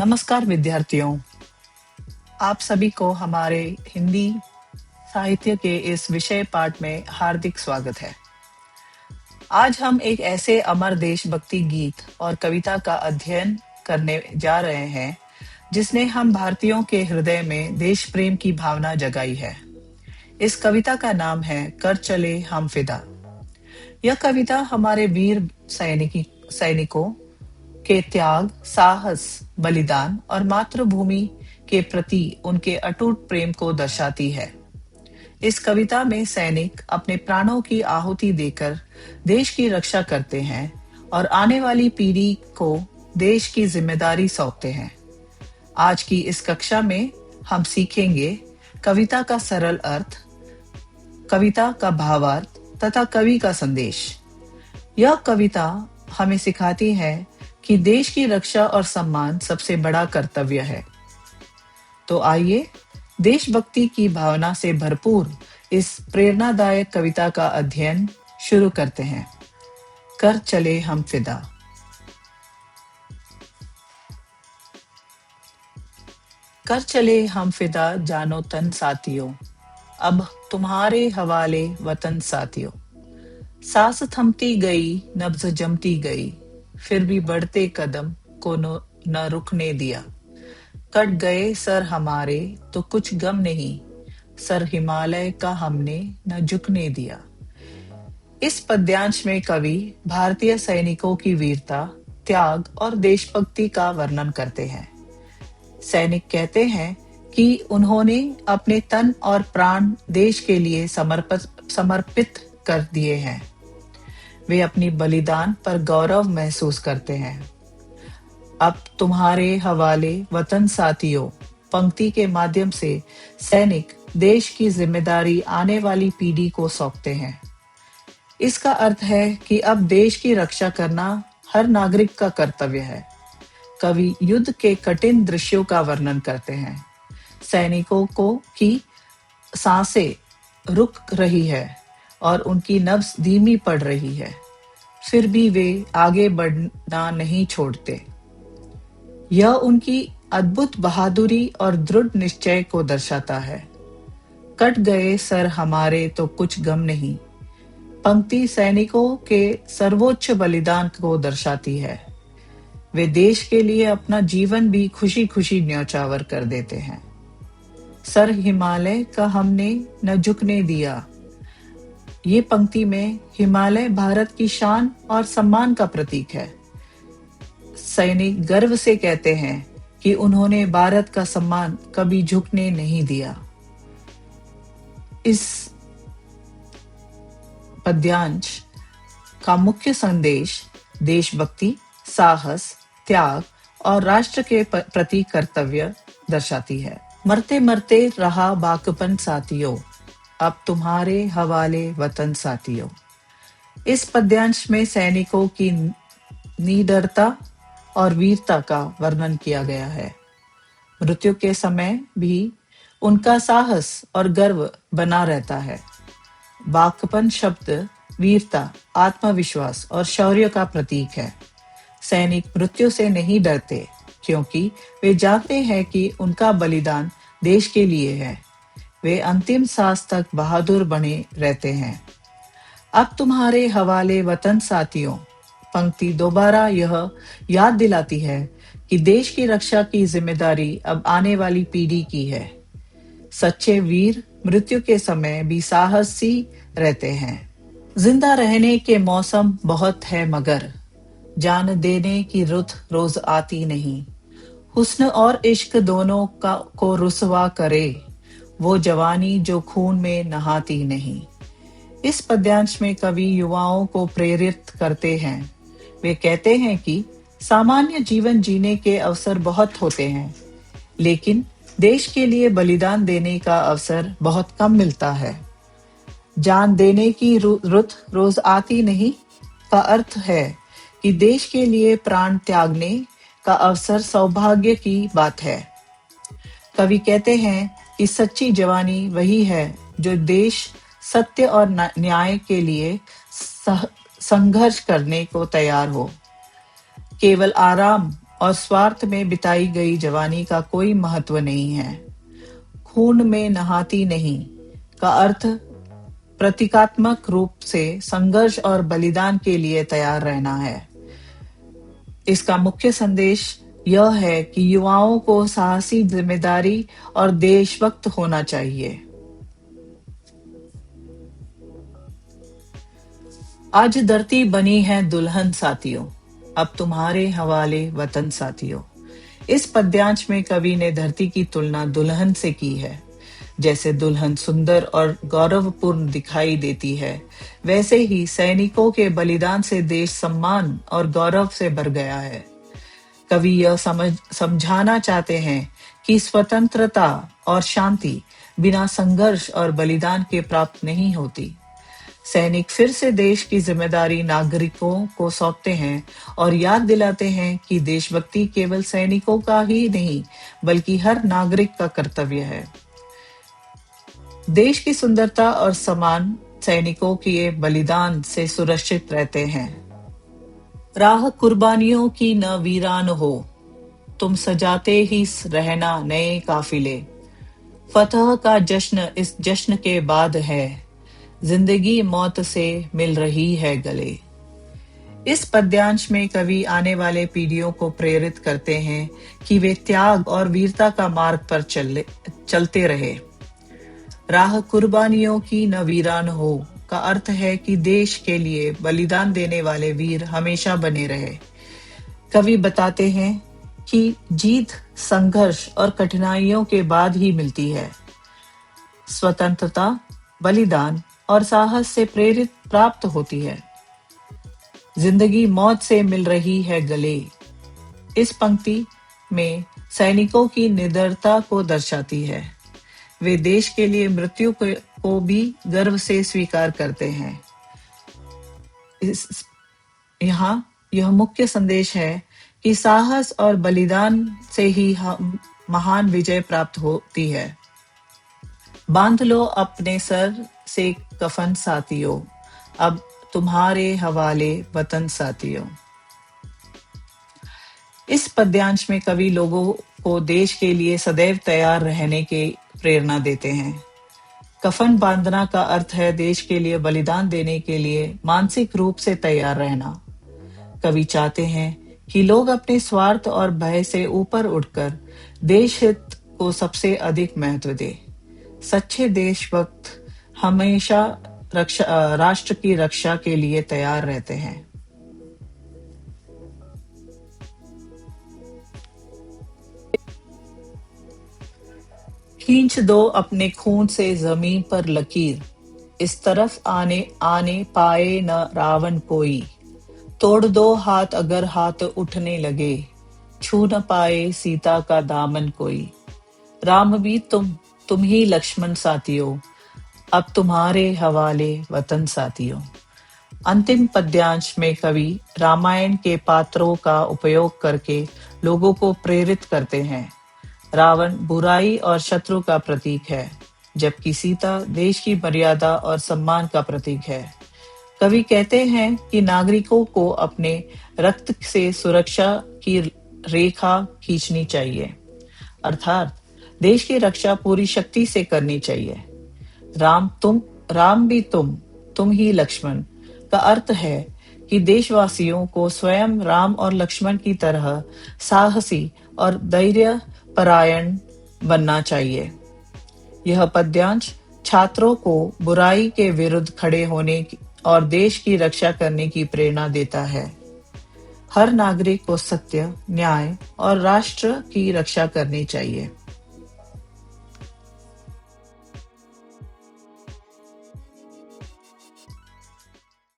नमस्कार विद्यार्थियों, आप सभी को हमारे हिंदी साहित्य के इस विषय पाठ में हार्दिक स्वागत है। आज हम एक ऐसे अमर देशभक्ति गीत और कविता का अध्ययन करने जा रहे हैं जिसने हम भारतीयों के हृदय में देश प्रेम की भावना जगाई है। इस कविता का नाम है कर चले हम फिदा। यह कविता हमारे वीर सैनिकों के त्याग, साहस, बलिदान और मातृभूमि के प्रति उनके अटूट प्रेम को दर्शाती है। इस कविता में सैनिक अपने प्राणों की आहुति देकर देश की रक्षा करते हैं और आने वाली पीढ़ी को देश की जिम्मेदारी सौंपते हैं। आज की इस कक्षा में हम सीखेंगे कविता का सरल अर्थ, कविता का भावार्थ तथा कवि का संदेश। यह कविता हमें सिखाती है कि देश की रक्षा और सम्मान सबसे बड़ा कर्तव्य है। तो आइए देशभक्ति की भावना से भरपूर इस प्रेरणादायक कविता का अध्ययन शुरू करते हैं। कर चले हम फिदा। कर चले हम फिदा जानो तन साथियों, अब तुम्हारे हवाले वतन साथियों। सांस थमती गई, नब्ज जमती गई, फिर भी बढ़ते कदम को न रुकने दिया। कट गए सर हमारे तो कुछ गम नहीं, सर हिमालय का हमने न झुकने दिया। इस पद्यांश में कवि भारतीय सैनिकों की वीरता, त्याग और देशभक्ति का वर्णन करते हैं। सैनिक कहते हैं कि उन्होंने अपने तन और प्राण देश के लिए समर्पित कर दिए हैं। वे अपनी बलिदान पर गौरव महसूस करते हैं। अब तुम्हारे हवाले वतन साथियों पंक्ति के माध्यम से सैनिक देश की जिम्मेदारी आने वाली पीढ़ी को सौंपते हैं। इसका अर्थ है कि अब देश की रक्षा करना हर नागरिक का कर्तव्य है। कवि युद्ध के कठिन दृश्यों का वर्णन करते हैं। सैनिकों को की सांसें रुक रही है और उनकी नब्ज धीमी पड़ रही है, फिर भी वे आगे बढ़ना नहीं छोड़ते। यह उनकी अद्भुत बहादुरी और दृढ़ निश्चय को दर्शाता है। कट गए सर हमारे तो कुछ गम नहीं पंक्ति सैनिकों के सर्वोच्च बलिदान को दर्शाती है। वे देश के लिए अपना जीवन भी खुशी खुशी न्यौछावर कर देते हैं। सर हिमालय का हमने न झुकने दिया। ये पंक्ति में हिमालय भारत की शान और सम्मान का प्रतीक है। सैनिक गर्व से कहते हैं कि उन्होंने भारत का सम्मान कभी झुकने नहीं दिया। इस पद्यांश का मुख्य संदेश देशभक्ति, साहस, त्याग और राष्ट्र के प्रति कर्तव्य दर्शाती है। मरते मरते रहा बाकपन साथियों, अब तुम्हारे हवाले वतन साथियों। इस पद्यांश में सैनिकों की निडरता और वीरता का वर्णन किया गया है। मृत्यु के समय भी उनका साहस और गर्व बना रहता है। बाकपन शब्द वीरता, आत्मविश्वास और शौर्य का प्रतीक है। सैनिक मृत्यु से नहीं डरते क्योंकि वे जानते हैं कि उनका बलिदान देश के लिए है। वे अंतिम सांस तक बहादुर बने रहते हैं। अब तुम्हारे हवाले वतन साथियों पंक्ति दोबारा यह याद दिलाती है कि देश की रक्षा की जिम्मेदारी अब आने वाली पीढ़ी की है। सच्चे वीर मृत्यु के समय भी साहसी रहते हैं। जिंदा रहने के मौसम बहुत है मगर जान देने की रुत रोज आती नहीं। हुस्न और इश्क दोनों को रुसवा करे, वो जवानी जो खून में नहाती नहीं। इस पद्यांश में कवि युवाओं को प्रेरित करते हैं। वे कहते हैं कि सामान्य जीवन जीने के अवसर बहुत होते हैं, लेकिन देश के लिए बलिदान देने का अवसर बहुत कम मिलता है। जान देने की रुत रोज आती नहीं का अर्थ है कि देश के लिए प्राण त्यागने का अवसर सौभाग्य की बात है। कवि कहते हैं कि सच्ची जवानी वही है जो देश, सत्य और न्याय के लिए संघर्ष करने को तैयार हो। केवल आराम और स्वार्थ में बिताई गई जवानी का कोई महत्व नहीं है। खून में नहाती नहीं का अर्थ प्रतीकात्मक रूप से संघर्ष और बलिदान के लिए तैयार रहना है। इसका मुख्य संदेश यह है कि युवाओं को साहसी, जिम्मेदारी और देशभक्त होना चाहिए। आज धरती बनी है दुल्हन साथियों, अब तुम्हारे हवाले वतन साथियों। इस पद्यांश में कवि ने धरती की तुलना दुल्हन से की है। जैसे दुल्हन सुंदर और गौरवपूर्ण दिखाई देती है, वैसे ही सैनिकों के बलिदान से देश सम्मान और गौरव से भर गया है। कवि यह समझाना चाहते हैं कि स्वतंत्रता और शांति बिना संघर्ष और बलिदान के प्राप्त नहीं होती। सैनिक फिर से देश की जिम्मेदारी नागरिकों को सौंपते हैं और याद दिलाते हैं कि देशभक्ति केवल सैनिकों का ही नहीं, बल्कि हर नागरिक का कर्तव्य है। देश की सुंदरता और सम्मान सैनिकों के बलिदान से सुरक्षित रहते हैं। राह कुर्बानियों की न वीरान हो, तुम सजाते ही रहना नए काफिले। फतह का जश्न इस जश्न के बाद है, जिंदगी मौत से मिल रही है गले। इस पद्यांश में कवि आने वाले पीढ़ियों को प्रेरित करते हैं कि वे त्याग और वीरता का मार्ग पर चलते रहे। राह कुर्बानियों की न वीरान हो का अर्थ है कि देश के लिए बलिदान देने वाले वीर हमेशा बने रहे। कवि बताते हैं कि जीत संघर्ष और कठिनाइयों के बाद ही मिलती है। स्वतंत्रता, बलिदान और साहस से प्रेरित प्राप्त होती है। जिंदगी मौत से मिल रही है गले। इस पंक्ति में सैनिकों की निडरता को दर्शाती है। वे देश के लिए मृत्यु को भी गर्व से स्वीकार करते हैं। यहाँ यह मुख्य संदेश है कि साहस और बलिदान से ही महान विजय प्राप्त होती है। बांध लो अपने सर से कफन साथियों, अब तुम्हारे हवाले वतन साथियों। इस पद्यांश में कवि लोगों को देश के लिए सदैव तैयार रहने की प्रेरणा देते हैं। कफन बांधना का अर्थ है देश के लिए बलिदान देने के लिए मानसिक रूप से तैयार रहना। कवि चाहते हैं कि लोग अपने स्वार्थ और भय से ऊपर उठकर देश हित को सबसे अधिक महत्व दें। सच्चे देशभक्त हमेशा राष्ट्र की रक्षा के लिए तैयार रहते हैं। खींच दो अपने खून से जमीन पर लकीर, इस तरफ आने पाए न रावण कोई। तोड़ दो हाथ अगर हाथ उठने लगे, छू न पाए सीता का दामन कोई। राम भी तुम ही लक्ष्मण साथियों, अब तुम्हारे हवाले वतन साथियों। अंतिम पद्यांश में कवि रामायण के पात्रों का उपयोग करके लोगों को प्रेरित करते हैं। रावण बुराई और शत्रु का प्रतीक है, जबकि सीता देश की मर्यादा और सम्मान का प्रतीक है। कवि कहते हैं कि नागरिकों को अपने रक्त से सुरक्षा की रेखा खींचनी चाहिए, अर्थात देश की रक्षा पूरी शक्ति से करनी चाहिए। राम भी तुम ही लक्ष्मण का अर्थ है कि देशवासियों को स्वयं राम और लक्ष्मण की तरह साहसी और धैर्य परायण बनना चाहिए। यह पद्यांश छात्रों को बुराई के विरुद्ध खड़े होने और देश की रक्षा करने की प्रेरणा देता है। हर नागरिक को सत्य, न्याय और राष्ट्र की रक्षा करनी चाहिए।